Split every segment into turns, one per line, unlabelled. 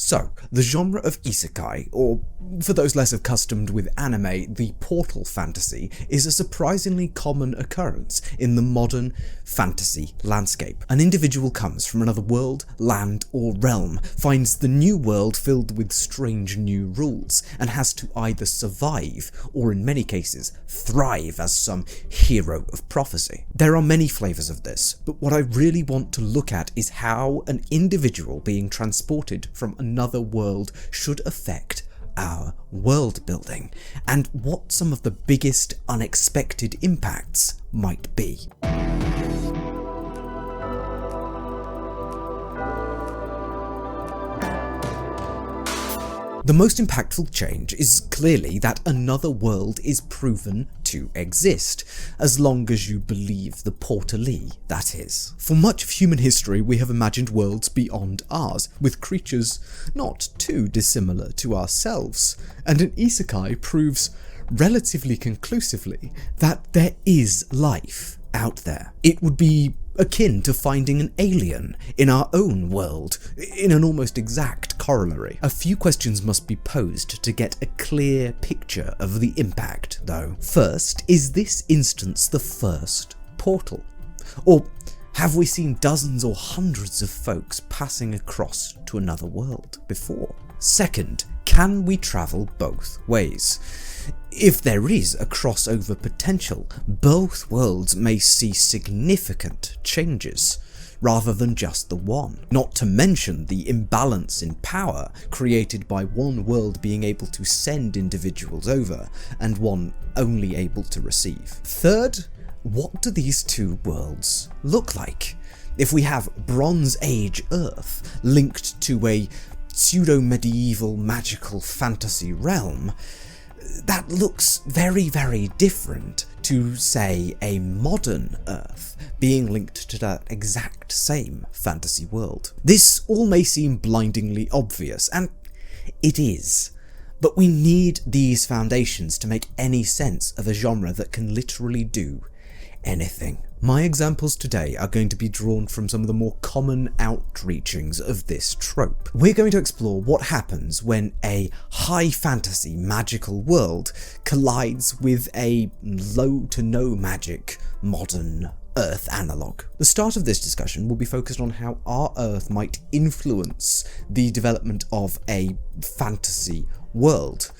So, the genre of Isekai, or for those less accustomed with anime, the portal fantasy, is a surprisingly common occurrence in the modern fantasy landscape. An individual comes from another world, land, or realm, finds the new world filled with strange new rules, and has to either survive, or in many cases, thrive as some hero of prophecy. There are many flavours of this, but what I really want to look at is how an individual being transported from another world should affect our world building, and what some of the biggest unexpected impacts might be. The most impactful change is clearly that another world is proven to exist, as long as you believe the portalee, that is. For much of human history, we have imagined worlds beyond ours, with creatures not too dissimilar to ourselves, and an isekai proves relatively conclusively that there is life out there. It would be akin to finding an alien in our own world, in an almost exact corollary. A few questions must be posed to get a clear picture of the impact, though. First, is this instance the first portal? Or have we seen dozens or hundreds of folks passing across to another world before? Second, can we travel both ways? If there is a crossover potential, both worlds may see significant changes, rather than just the one. Not to mention the imbalance in power created by one world being able to send individuals over, and one only able to receive. Third, what do these two worlds look like? If we have Bronze Age Earth linked to a pseudo-medieval magical fantasy realm, that looks very, very different to, say, a modern Earth being linked to that exact same fantasy world. This all may seem blindingly obvious, and it is, but we need these foundations to make any sense of a genre that can literally do anything. My examples today are going to be drawn from some of the more common outreachings of this trope. We're going to explore what happens when a high fantasy magical world collides with a low to no magic modern Earth analogue. The start of this discussion will be focused on how our Earth might influence the development of a fantasy world.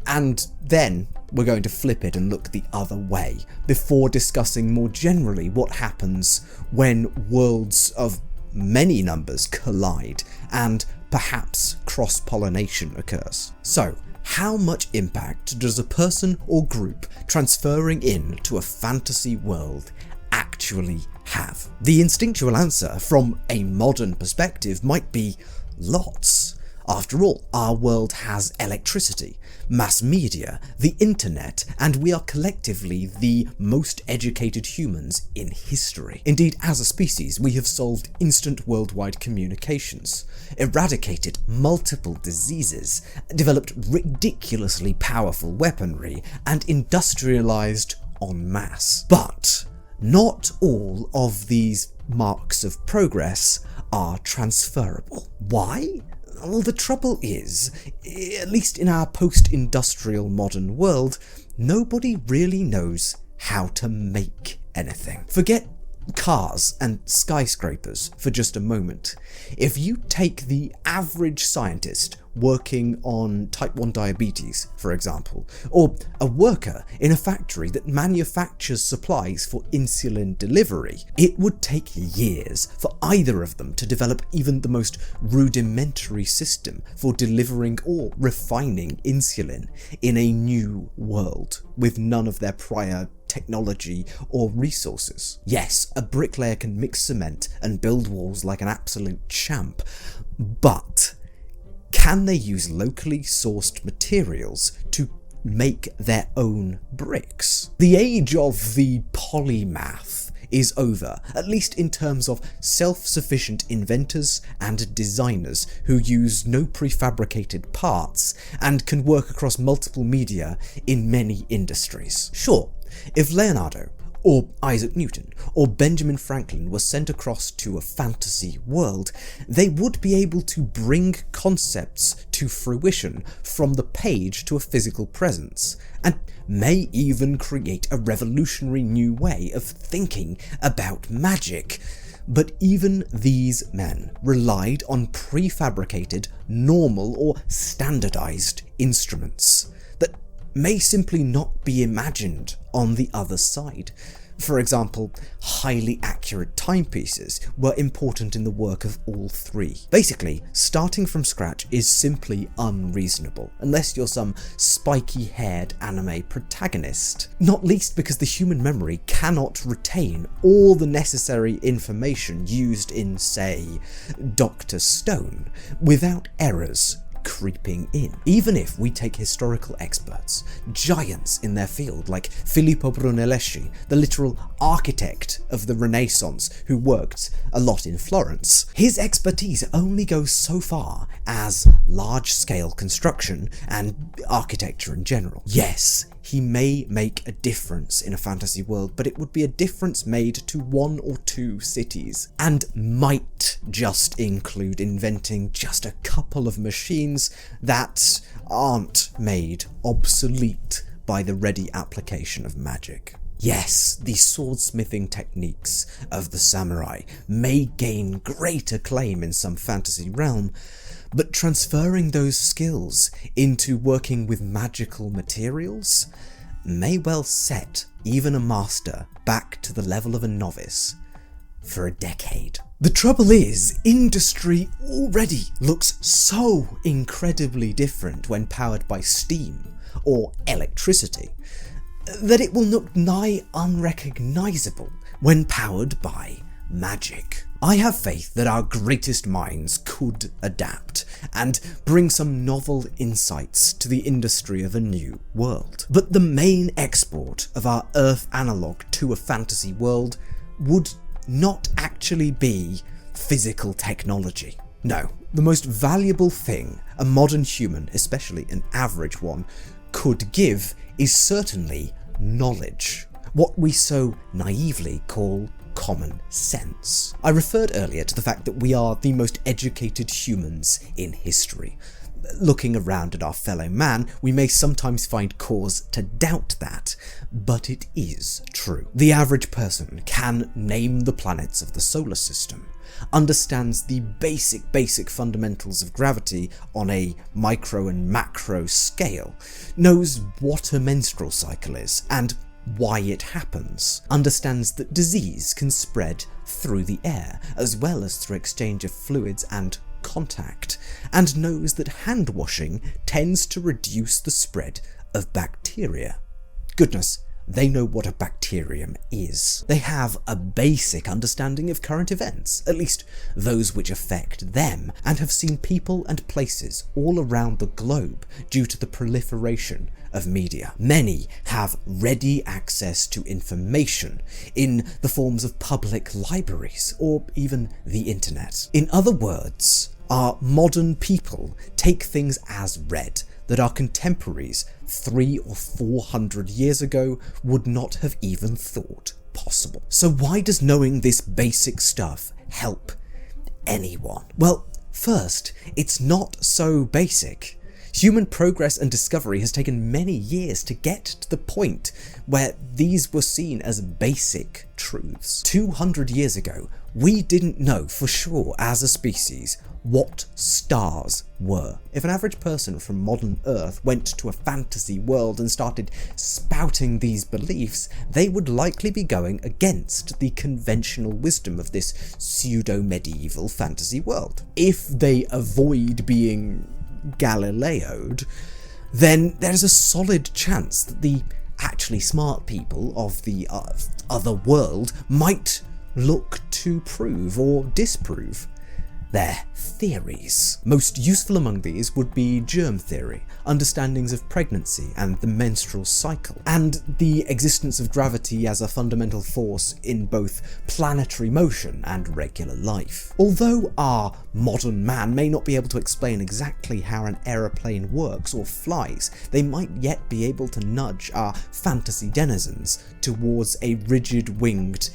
And then we're going to flip it and look the other way, before discussing more generally what happens when worlds of many numbers collide and perhaps cross-pollination occurs. So, how much impact does a person or group transferring in to a fantasy world actually have? The instinctual answer from a modern perspective might be lots. After all, our world has electricity, mass media, the internet, and we are collectively the most educated humans in history. Indeed, as a species, we have solved instant worldwide communications, eradicated multiple diseases, developed ridiculously powerful weaponry, and industrialized en masse. But not all of these marks of progress are transferable. Why? Well, the trouble is, at least in our post-industrial modern world, nobody really knows how to make anything. Forget cars and skyscrapers for just a moment. If you take the average scientist working on type 1 diabetes, for example, or a worker in a factory that manufactures supplies for insulin delivery, it would take years for either of them to develop even the most rudimentary system for delivering or refining insulin in a new world with none of their prior technology or resources. Yes, a bricklayer can mix cement and build walls like an absolute champ, but can they use locally sourced materials to make their own bricks? The age of the polymath is over, at least in terms of self-sufficient inventors and designers who use no prefabricated parts and can work across multiple media in many industries. Sure, if Leonardo or Isaac Newton, or Benjamin Franklin were sent across to a fantasy world, they would be able to bring concepts to fruition from the page to a physical presence, and may even create a revolutionary new way of thinking about magic. But even these men relied on prefabricated, normal or standardized instruments that may simply not be imagined on the other side. For example, highly accurate timepieces were important in the work of all three. Basically, starting from scratch is simply unreasonable, unless you're some spiky-haired anime protagonist. Not least because the human memory cannot retain all the necessary information used in, say, Dr. Stone, without errors creeping in. Even if we take historical experts, giants in their field like Filippo Brunelleschi, the literal architect of the Renaissance who worked a lot in Florence, his expertise only goes so far as large-scale construction and architecture in general. Yes, he may make a difference in a fantasy world, but it would be a difference made to 1 or 2 cities, and might just include inventing just a couple of machines that aren't made obsolete by the ready application of magic. Yes, the swordsmithing techniques of the samurai may gain great acclaim in some fantasy realm, but transferring those skills into working with magical materials may well set even a master back to the level of a novice for a decade. The trouble is, industry already looks so incredibly different when powered by steam or electricity that it will look nigh unrecognisable when powered by magic. I have faith that our greatest minds could adapt and bring some novel insights to the industry of a new world. But the main export of our Earth analogue to a fantasy world would not actually be physical technology. No, the most valuable thing a modern human, especially an average one, could give is certainly knowledge, what we so naively call common sense. I referred earlier to the fact that we are the most educated humans in history. Looking around at our fellow man, we may sometimes find cause to doubt that, but it is true. The average person can name the planets of the solar system, understands the basic fundamentals of gravity on a micro and macro scale, knows what a menstrual cycle is, and why it happens, understands that disease can spread through the air, as well as through exchange of fluids and contact, and knows that hand washing tends to reduce the spread of bacteria. Goodness, they know what a bacterium is. They have a basic understanding of current events, at least those which affect them, and have seen people and places all around the globe due to the proliferation of media. Many have ready access to information in the forms of public libraries or even the internet. In other words, our modern people take things as read that our contemporaries 300 or 400 years ago would not have even thought possible. So why does knowing this basic stuff help anyone? Well, first, it's not so basic. Human progress and discovery has taken many years to get to the point where these were seen as basic truths. 200 years ago, we didn't know for sure as a species what stars were. If an average person from modern Earth went to a fantasy world and started spouting these beliefs, they would likely be going against the conventional wisdom of this pseudo-medieval fantasy world. If they avoid being Galileo'd, then there's a solid chance that the actually smart people of the other world might look to prove or disprove their theories. Most useful among these would be germ theory, understandings of pregnancy and the menstrual cycle, and the existence of gravity as a fundamental force in both planetary motion and regular life. Although our modern man may not be able to explain exactly how an aeroplane works or flies, they might yet be able to nudge our fantasy denizens towards a rigid winged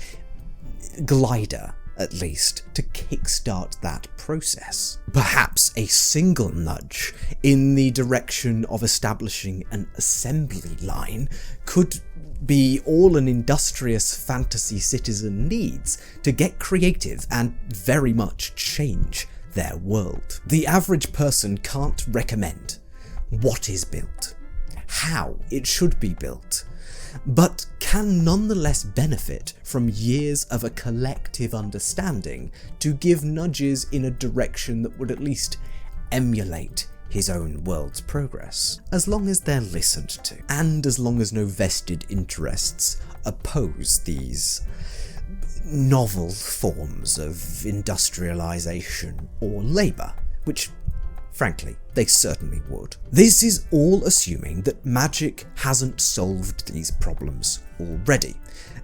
glider, at least, to kickstart that process. Perhaps a single nudge in the direction of establishing an assembly line could be all an industrious fantasy citizen needs to get creative and very much change their world. The average person can't recommend what is built, how it should be built, but can nonetheless benefit from years of a collective understanding to give nudges in a direction that would at least emulate his own world's progress, as long as they're listened to, and as long as no vested interests oppose these novel forms of industrialization or labour, which frankly, they certainly would. This is all assuming that magic hasn't solved these problems already,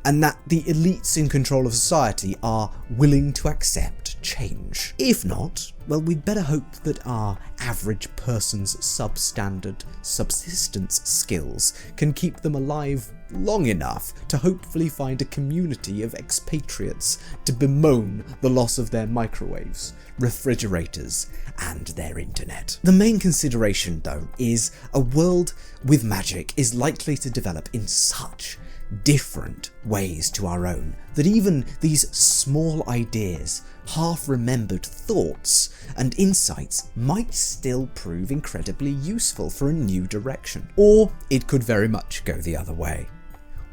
and that the elites in control of society are willing to accept change. If not, well, we'd better hope that our average person's substandard subsistence skills can keep them alive long enough to hopefully find a community of expatriates to bemoan the loss of their microwaves, refrigerators, and their internet. The main consideration, though, is a world with magic is likely to develop in such different ways to our own that even these small ideas, half-remembered thoughts, and insights might still prove incredibly useful for a new direction. Or it could very much go the other way.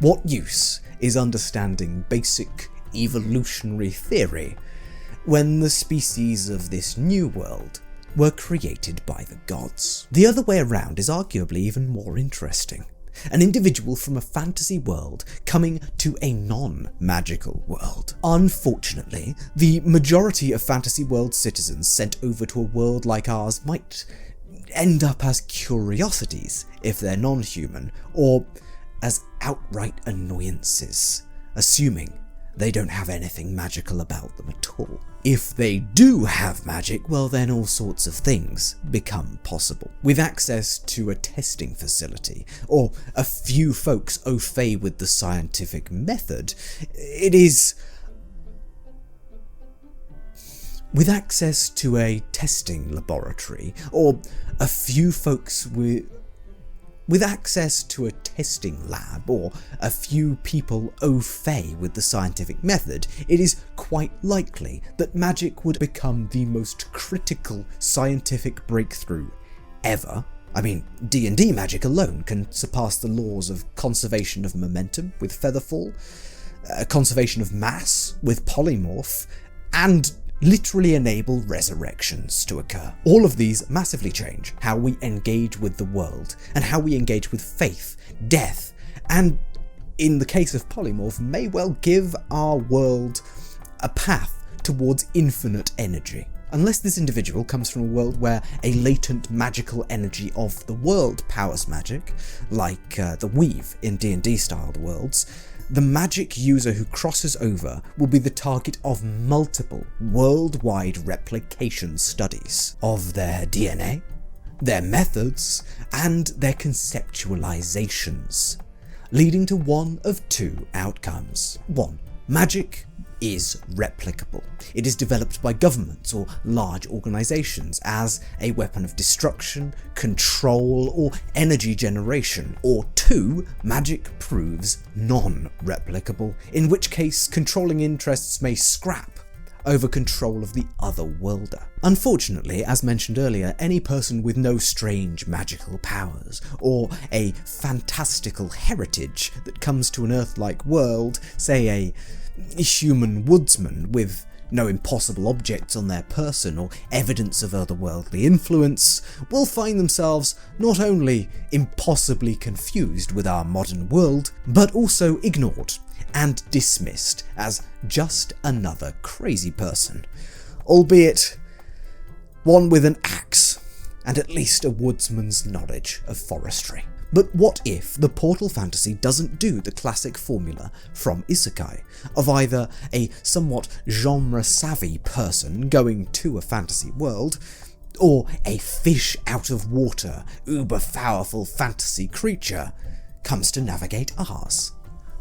What use is understanding basic evolutionary theory when the species of this new world were created by the gods? The other way around is arguably even more interesting. An individual from a fantasy world coming to a non-magical world. Unfortunately, the majority of fantasy world citizens sent over to a world like ours might end up as curiosities if they're non-human, or as outright annoyances, assuming they don't have anything magical about them at all. If they do have magic, well then all sorts of things become possible. With access to a testing facility, or a few folks au fait with the scientific method, with access to a testing laboratory, or a few folks with access to a testing lab, or a few people au fait with the scientific method, it is quite likely that magic would become the most critical scientific breakthrough ever. I mean, D&D magic alone can surpass the laws of conservation of momentum with featherfall, conservation of mass with polymorph, and literally enable resurrections to occur. All of these massively change how we engage with the world, and how we engage with faith, death, and in the case of polymorph, may well give our world a path towards infinite energy. Unless this individual comes from a world where a latent magical energy of the world powers magic, like the weave in D&D styled worlds, the magic user who crosses over will be the target of multiple worldwide replication studies of their DNA, their methods, and their conceptualizations, leading to one of two outcomes. 1. Magic is replicable. It is developed by governments or large organizations as a weapon of destruction, control, or energy generation. Or 2, magic proves non-replicable, in which case controlling interests may scrap over control of the other worlder. Unfortunately, as mentioned earlier, any person with no strange magical powers, or a fantastical heritage that comes to an Earth-like world, say a human woodsman with no impossible objects on their person or evidence of otherworldly influence, will find themselves not only impossibly confused with our modern world, but also ignored and dismissed as just another crazy person, albeit one with an axe, and at least a woodsman's knowledge of forestry. But what if the portal fantasy doesn't do the classic formula from Isekai, of either a somewhat genre-savvy person going to a fantasy world, or a fish out of water, uber-powerful fantasy creature comes to navigate ours?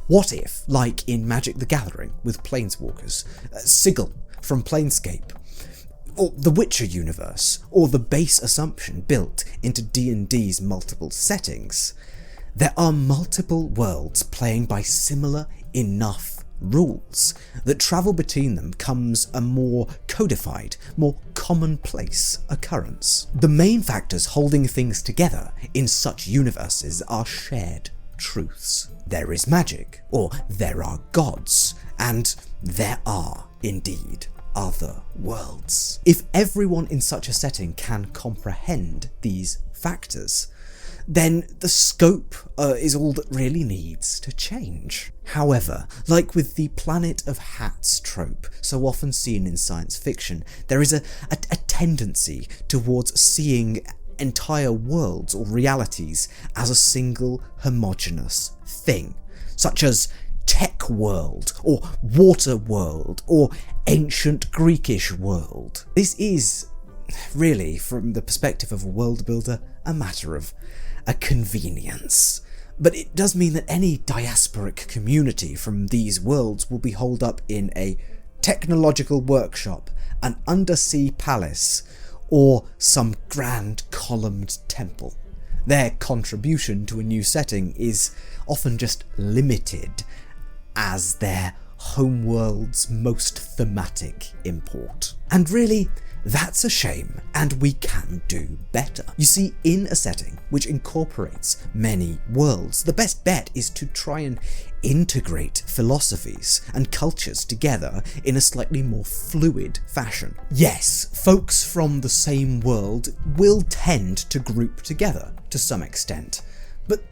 What if, like in Magic the Gathering with Planeswalkers, Sigil from Planescape, or the Witcher universe, or the base assumption built into D&D's multiple settings, there are multiple worlds playing by similar enough rules that travel between them comes a more codified, more commonplace occurrence. The main factors holding things together in such universes are shared truths. There is magic, or there are gods, and there are, indeed, other worlds. If everyone in such a setting can comprehend these factors, then the scope is all that really needs to change. However, like with the planet of hats trope so often seen in science fiction, there is a tendency towards seeing entire worlds or realities as a single homogeneous thing, such as tech world, or water world, or ancient Greekish world. This is really, from the perspective of a world builder, a matter of a convenience. But it does mean that any diasporic community from these worlds will be holed up in a technological workshop, an undersea palace, or some grand columned temple. Their contribution to a new setting is often just limited as their homeworld's most thematic import. And really, that's a shame, and we can do better. You see, in a setting which incorporates many worlds, the best bet is to try and integrate philosophies and cultures together in a slightly more fluid fashion. Yes, folks from the same world will tend to group together to some extent, but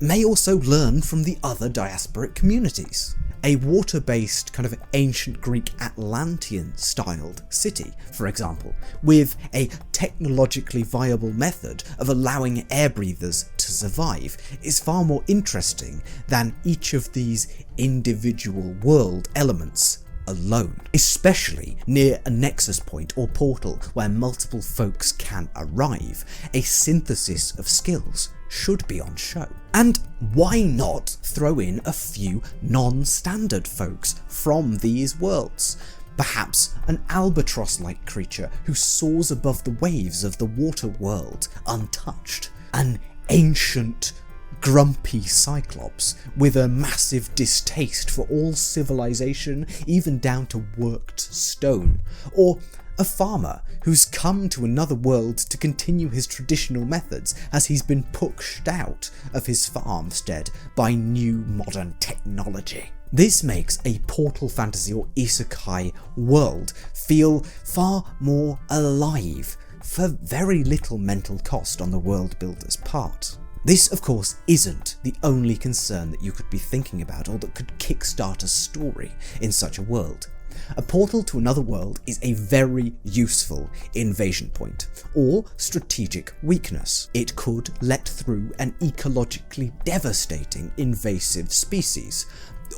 may also learn from the other diasporic communities. A water-based kind of ancient Greek Atlantean-styled city, for example, with a technologically viable method of allowing air breathers to survive, is far more interesting than each of these individual world elements alone, especially near a nexus point or portal where multiple folks can arrive. A synthesis of skills should be on show. And why not throw in a few non-standard folks from these worlds? Perhaps an albatross-like creature who soars above the waves of the water world untouched, an ancient grumpy cyclops with a massive distaste for all civilization, even down to worked stone, or a farmer who's come to another world to continue his traditional methods as he's been pushed out of his farmstead by new modern technology. This makes a portal fantasy or isekai world feel far more alive for very little mental cost on the world builder's part. This, of course, isn't the only concern that you could be thinking about or that could kickstart a story in such a world. A portal to another world is a very useful invasion point, or strategic weakness. It could let through an ecologically devastating invasive species,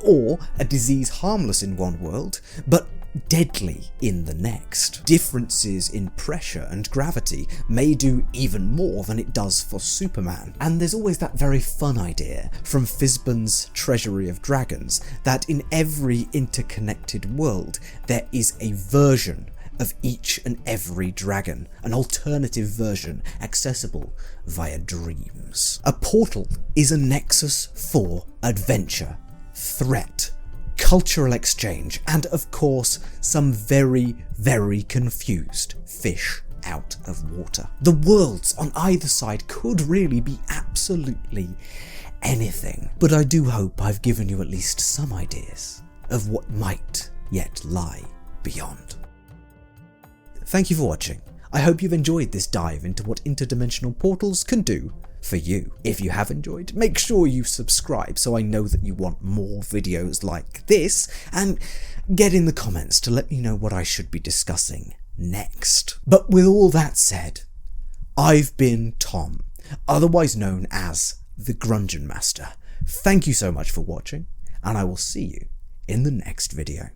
or a disease harmless in one world, but deadly in the next. Differences in pressure and gravity may do even more than it does for Superman. And there's always that very fun idea from Fizban's Treasury of Dragons that in every interconnected world there is a version of each and every dragon, an alternative version accessible via dreams. A portal is a nexus for adventure, threat, cultural exchange, and of course some very, very confused fish out of water. The worlds on either side could really be absolutely anything, but I do hope I've given you at least some ideas of what might yet lie beyond. Thank you for watching. I hope you've enjoyed this dive into what interdimensional portals can do for you. If you have enjoyed, make sure you subscribe so I know that you want more videos like this, and get in the comments to let me know what I should be discussing next. But with all that said, I've been Tom, otherwise known as the Grungeon Master. Thank you so much for watching, and I will see you in the next video.